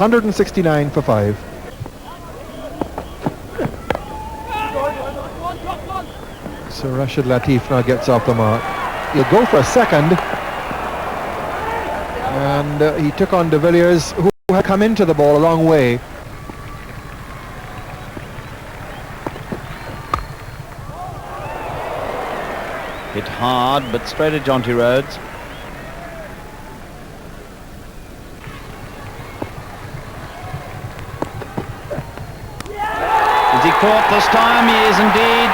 169 for 5. So Rashid Latif now gets off the mark. He'll go for a second. And he took on De Villiers, who had come into the ball a long way. Hit hard, but straight at Jonty Rhodes. Is he caught this time? He is indeed.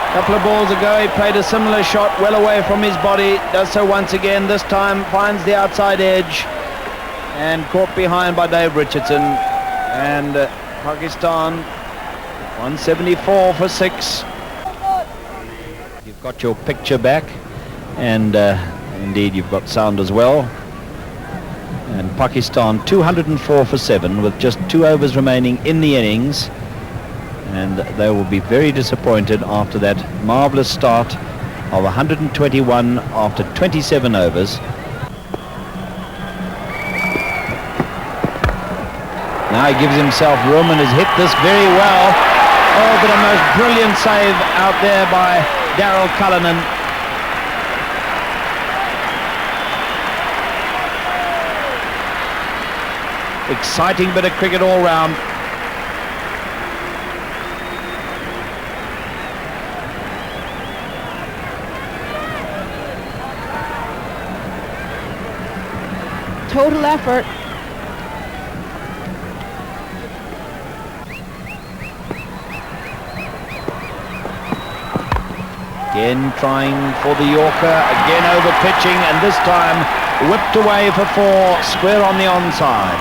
A couple of balls ago, he played a similar shot well away from his body. Does so once again. This time finds the outside edge and caught behind by Dave Richardson. And Pakistan 174 for 6. You've got your picture back, and indeed you've got sound as well. And Pakistan 204 for 7 with just 2 overs remaining in the innings. And they will be very disappointed after that marvellous start of 121 after 27 overs. Now he gives himself room and has hit this very well. Oh, but a most brilliant save out there by Daryl Cullinan. Exciting bit of cricket all round. Total effort. Again trying for the Yorker, again over pitching, and this time whipped away for 4, square on the onside.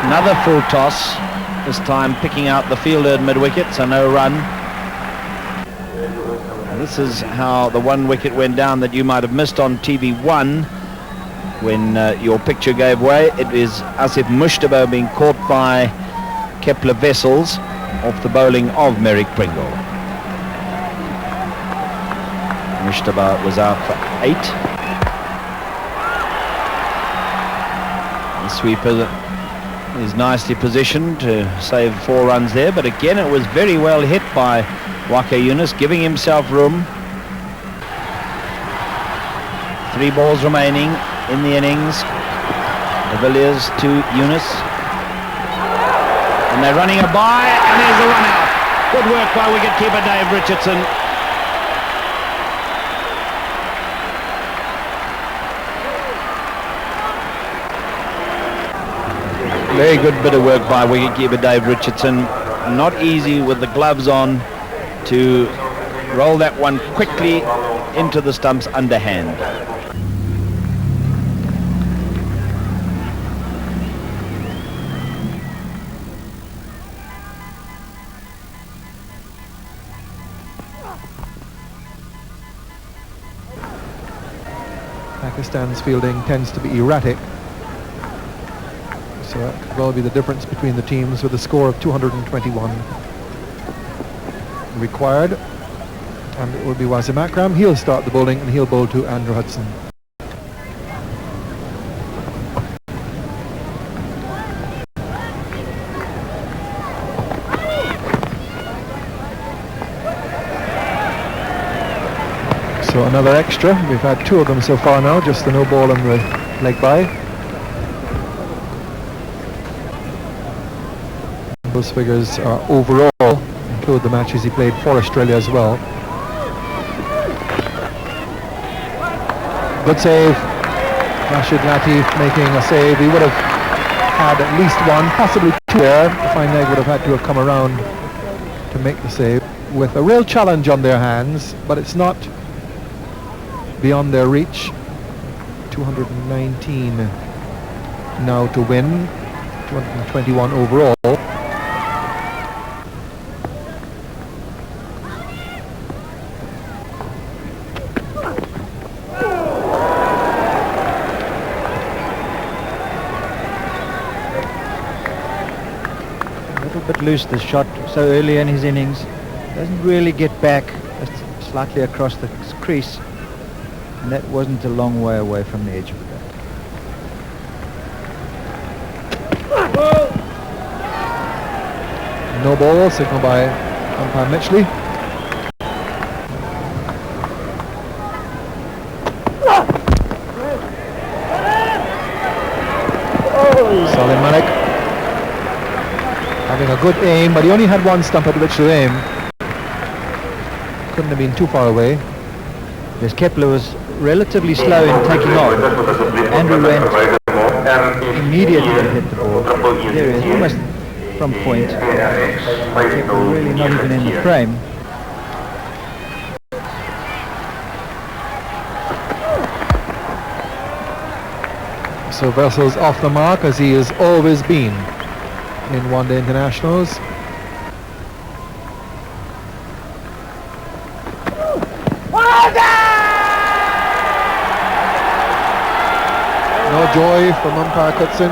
Another full toss, this time picking out the fielder at mid-wicket, so no run. This is how the 1 wicket went down that you might have missed on TV1 when your picture gave way. It is Asif Mushtaba being caught by Kepler Wessels off the bowling of Merrick Pringle. Mushtaba was out for 8. The sweeper is nicely positioned to save 4 runs there, but again it was very well hit by Waqar Younis, giving himself room. 3 balls remaining in the innings. De Villiers to Younis. And they're running a by, and there's the run out. Good work by wicketkeeper Dave Richardson. Very good bit of work by wicketkeeper Dave Richardson. Not easy with the gloves on to roll that one quickly into the stumps underhand. Pakistan's fielding tends to be erratic, so that could well be the difference between the teams, with a score of 221 required. And it will be Wasim Akram. He'll start the bowling and he'll bowl to Andrew Hudson. So another extra. We've had 2 of them so far now, just the no ball and the leg by. Those figures are overall, include the matches he played for Australia as well. Good save. Rashid Latif making a save. He would have had at least 1, possibly 2 there. The fine leg would have had to have come around to make the save, with a real challenge on their hands, but it's not beyond their reach. 219 now to win, 221 overall. A little bit loose, this shot so early in his innings. Doesn't really get back. slightly across the crease, and that wasn't a long way away from the edge of the bat. No ball, signal by umpire Mitchley. Salim Malik having a good aim, but he only had one stump at which to aim. Couldn't have been too far away. Yes, Kepler was relatively slow in taking off. Andrew went immediately to hit the ball. There he is, almost from point. Kepler really not even in the frame. So Wessel's off the mark, as he has always been in one-day internationals. No joy from umpire Coetzee.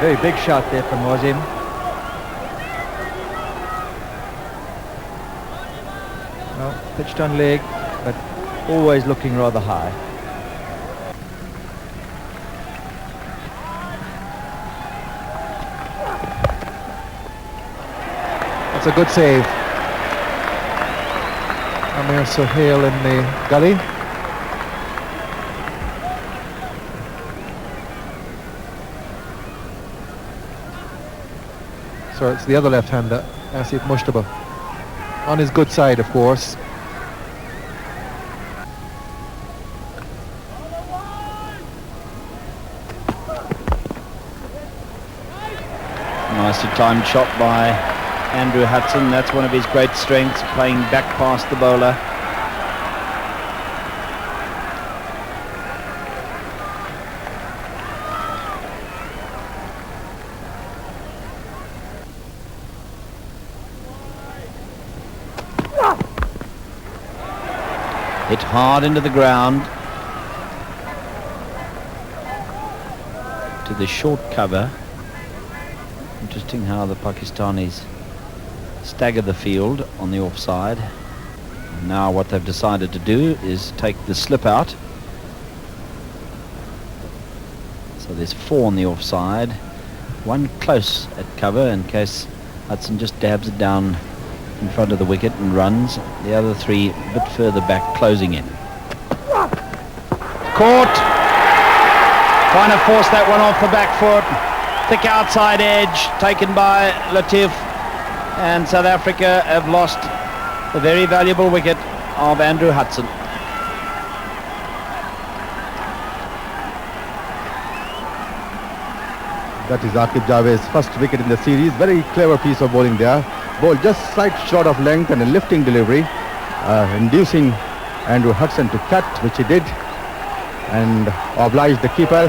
Very big shot there from Wasim. Well, pitched on leg, but always looking rather high. That's a good save. Amir Sohail in the gully. So it's the other left-hander, Asif Mushtaba, on his good side, of course. Nicely timed shot by Andrew Hudson. That's one of his great strengths, playing back past the bowler. Hit hard into the ground to the short cover. Interesting how the Pakistanis stagger the field on the offside. And now what they've decided to do is take the slip out. So there's 4 on the offside, 1 close at cover in case Hudson just dabs it down in front of the wicket and runs. The other 3 a bit further back, closing in. Caught! Trying to force that one off the back foot. Thick outside edge taken by Latif, and South Africa have lost the very valuable wicket of Andrew Hudson. That is Aqib Javed's first wicket in the series. Very clever piece of bowling there. Ball just slight short of length and a lifting delivery, inducing Andrew Hudson to cut, which he did, and obliged the keeper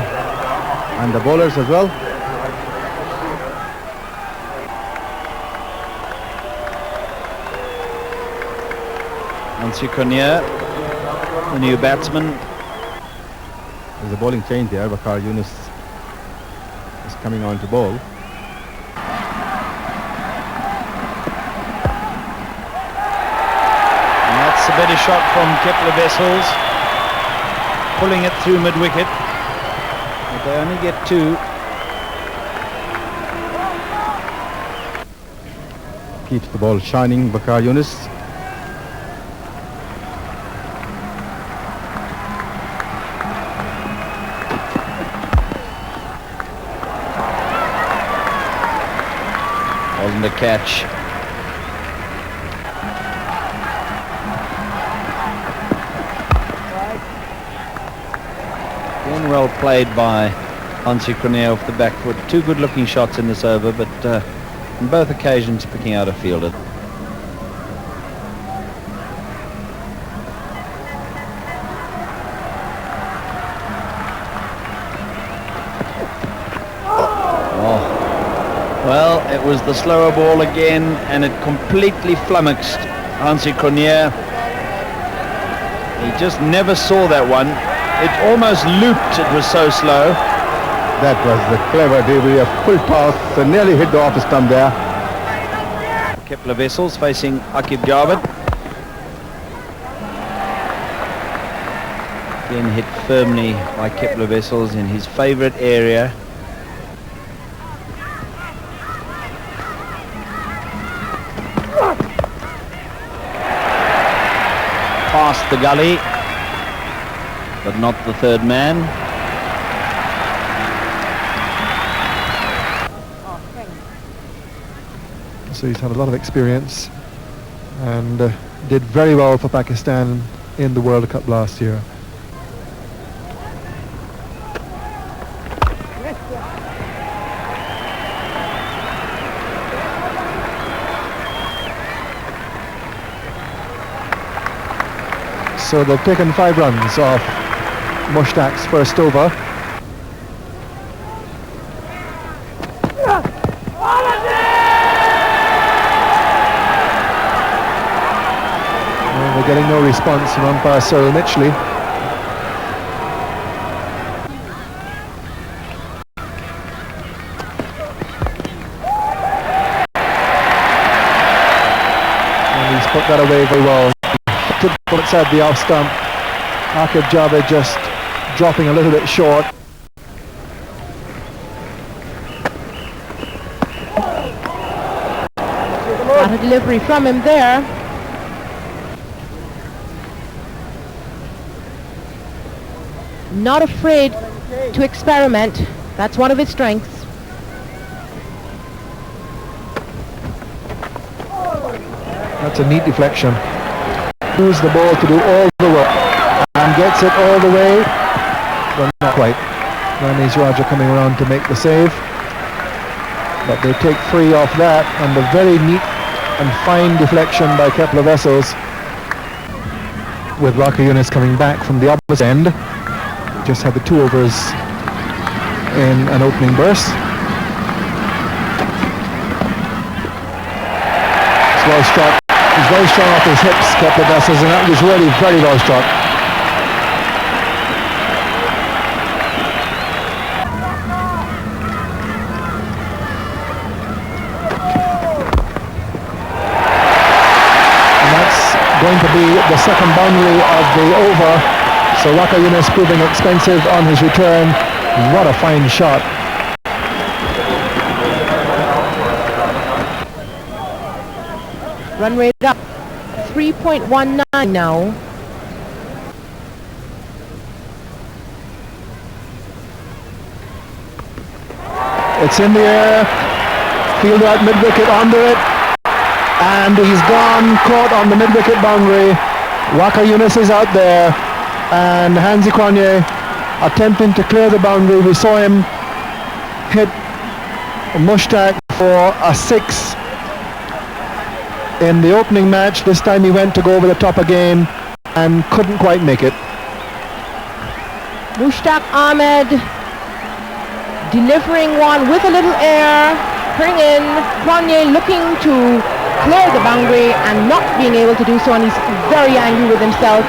and the bowlers as well. Hansi Cronje, the new batsman. There's a bowling change there. Waqar Younis is coming on to bowl. And that's a better shot from Kepler Wessels, pulling it through mid-wicket. But they only get 2. Keeps the ball shining, Waqar Younis. Wasn't a catch. Again, well played by Hansi Cronje off the back foot. 2 good looking shots in this over, but on both occasions picking out a fielder. Well, it was the slower ball again, and it completely flummoxed Hansi Cronje. He just never saw that one. It almost looped, it was so slow. That was the clever delivery, a full toss, so nearly hit the off stump there. Kepler Wessels facing Aqib Javed. Again hit firmly by Kepler Wessels in his favourite area. Past the gully, but not the third man. So he's had a lot of experience and did very well for Pakistan in the World Cup last year. So they've taken 5 runs off Mushtaq's first over. Well, they're getting no response from umpire Cyril Mitchley. And he's put that away very well. Outside the off stump. Aqib Javed just dropping a little bit short. Got a delivery from him there. Not afraid to experiment. That's one of his strengths. That's a neat deflection. Use the ball to do all the work and gets it all the way, but not quite. Ramiz Raja coming around to make the save, but they take 3 off that, and the very neat and fine deflection by Kepler Wessels, with Waqar Younis coming back from the opposite end. Just had the 2 overs in an opening burst. It's well struck. He's very strong off his hips, Kepler Wessels, and that was really very well struck. And that's going to be the second boundary of the over. So Waqar Younis proving expensive on his return. What a fine shot. Run rate up 3.19 now. It's in the air, fielder at mid-wicket under it, and he's gone, caught on the mid-wicket boundary. Waqar Younis is out there, and Hansie Cronje attempting to clear the boundary. We saw him hit Mushtaq for a 6 in the opening match. This time he went to go over the top again and couldn't quite make it. Mushtaq Ahmed delivering one with a little air, bring in Cronje looking to clear the boundary and not being able to do so, and he's very angry with himself.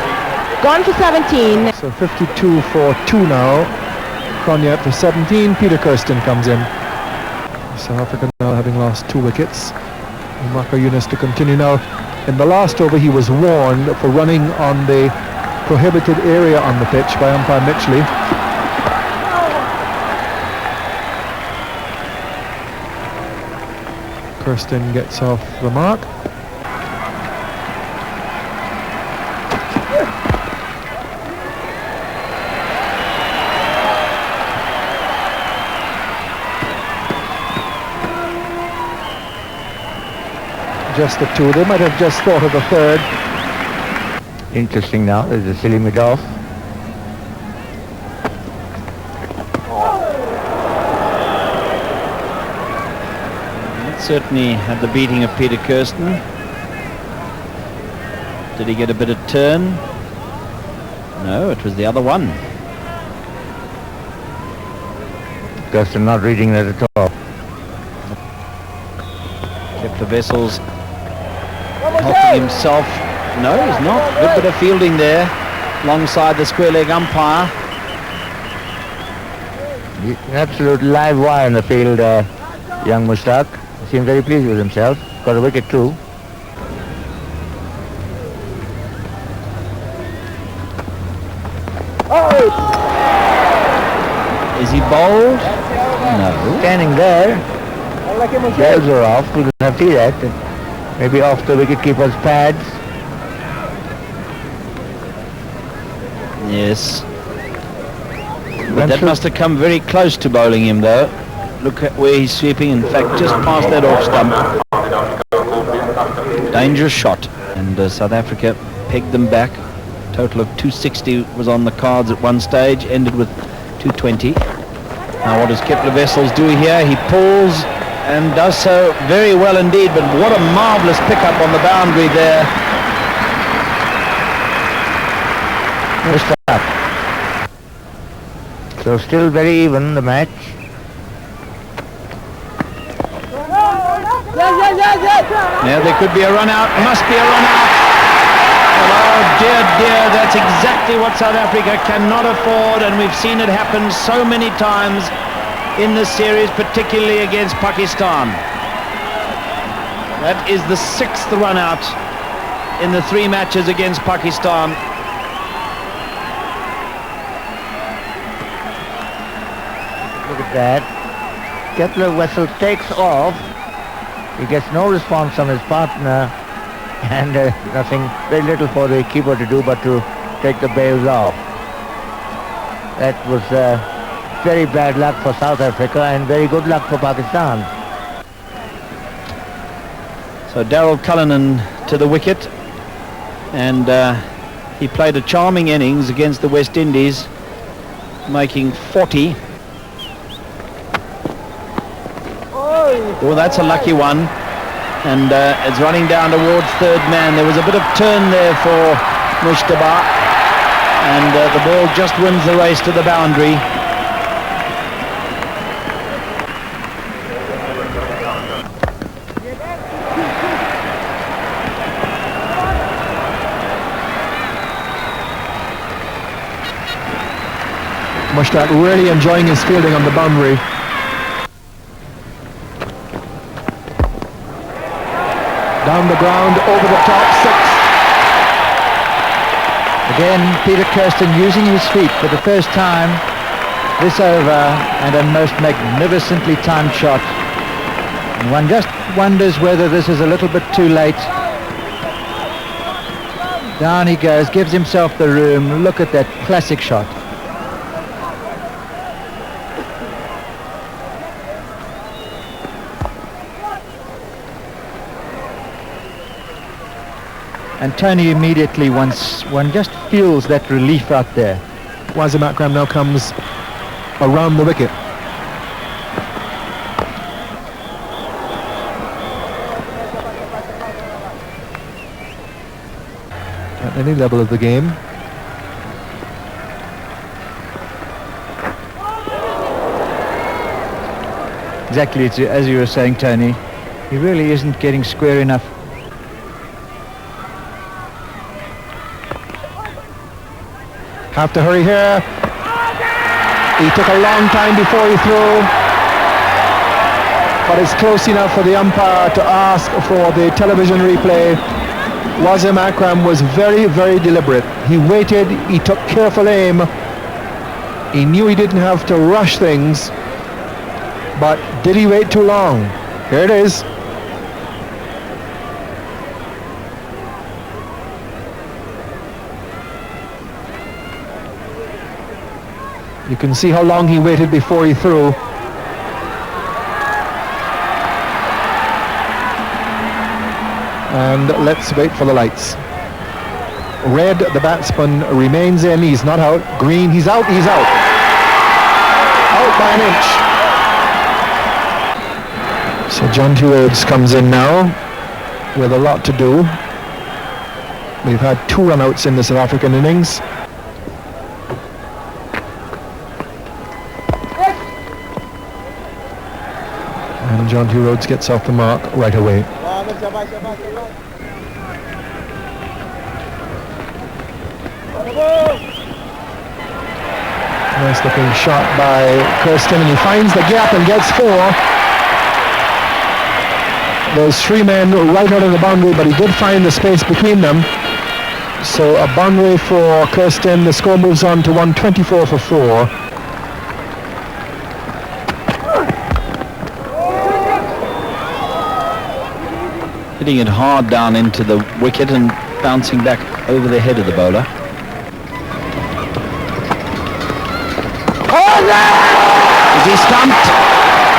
Gone for 17. So 52 for 2 now. Cronje up for 17. Peter Kirsten comes in. South Africa now having lost 2 wickets. And Waqar Younis to continue now. In the last over he was warned for running on the prohibited area on the pitch by umpire Mitchley. Kirsten gets off the mark. Just the 2. They might have just thought of the 3rd. Interesting now, there's a silly mid-off. Certainly had the beating of Peter Kirsten. Did he get a bit of turn? No, it was the other one. Kirsten not reading that at all. Kepler Wessels helping himself. No, he's not. Good bit of fielding there alongside the square leg umpire. An absolute live wire in the field, young Mushtaq. Seemed very pleased with himself. got a wicket too. Is he bowled? No. Standing there, bells are off. We don't have to see that. Maybe off the wicket-keeper's pads. Yes. But that must have come very close to bowling him though. Look at where he's sweeping, in fact just past that off stump. Dangerous shot, and South Africa pegged them back. Total of 260 was on the cards at one stage, ended with 220. Now what does Kepler Wessels do here? He pulls and does so very well indeed, but what a marvellous pickup on the boundary there. Missed up. So still very even the match. Now there could be a run out, must be a run out. Oh dear, dear, that's exactly what South Africa cannot afford, and we've seen it happen so many times in this series, particularly against Pakistan. That is the 6th run out in the 3 matches against Pakistan. Look at that. Kepler Wessels takes off. He gets no response from his partner, and nothing, very little for the keeper to do but to take the bails off. That was very bad luck for South Africa and very good luck for Pakistan. So Daryl Cullinan to the wicket, and he played a charming innings against the West Indies, making 40. Oh, that's a lucky one, and it's running down towards third man. There was a bit of turn there for Mushtaba, and the ball just wins the race to the boundary. Mushtaq really enjoying his fielding on the boundary. Down the ground, over the top, 6. Again, Peter Kirsten using his feet for the first time this over, and a most magnificently timed shot. And one just wonders whether this is a little bit too late. Down he goes, gives himself the room. Look at that classic shot. And Tony immediately, once one just feels that relief out there. Wasim Akram now comes around the wicket. At any level of the game. Exactly, as you were saying, Tony, he really isn't getting square enough. Have to hurry here. He took a long time before he threw, but it's close enough for the umpire to ask for the television replay. Wasim Akram was very, very deliberate. He waited, he took careful aim. He knew he didn't have to rush things, but did he wait too long? Here it is. You can see how long he waited before he threw. And let's wait for the lights. Red, the batsman, remains in. He's not out. Green, he's out. He's out. Out by an inch. So Jonty Rhodes comes in now with a lot to do. We've had 2 run-outs in the South African innings. And Jonty Rhodes gets off the mark right away. Nice looking shot by Kirsten, and he finds the gap and gets 4. There's 3 men right out of the boundary, but he did find the space between them. So a boundary for Kirsten. The score moves on to 124 for 4. Hitting it hard down into the wicket and bouncing back over the head of the bowler. Is he stumped?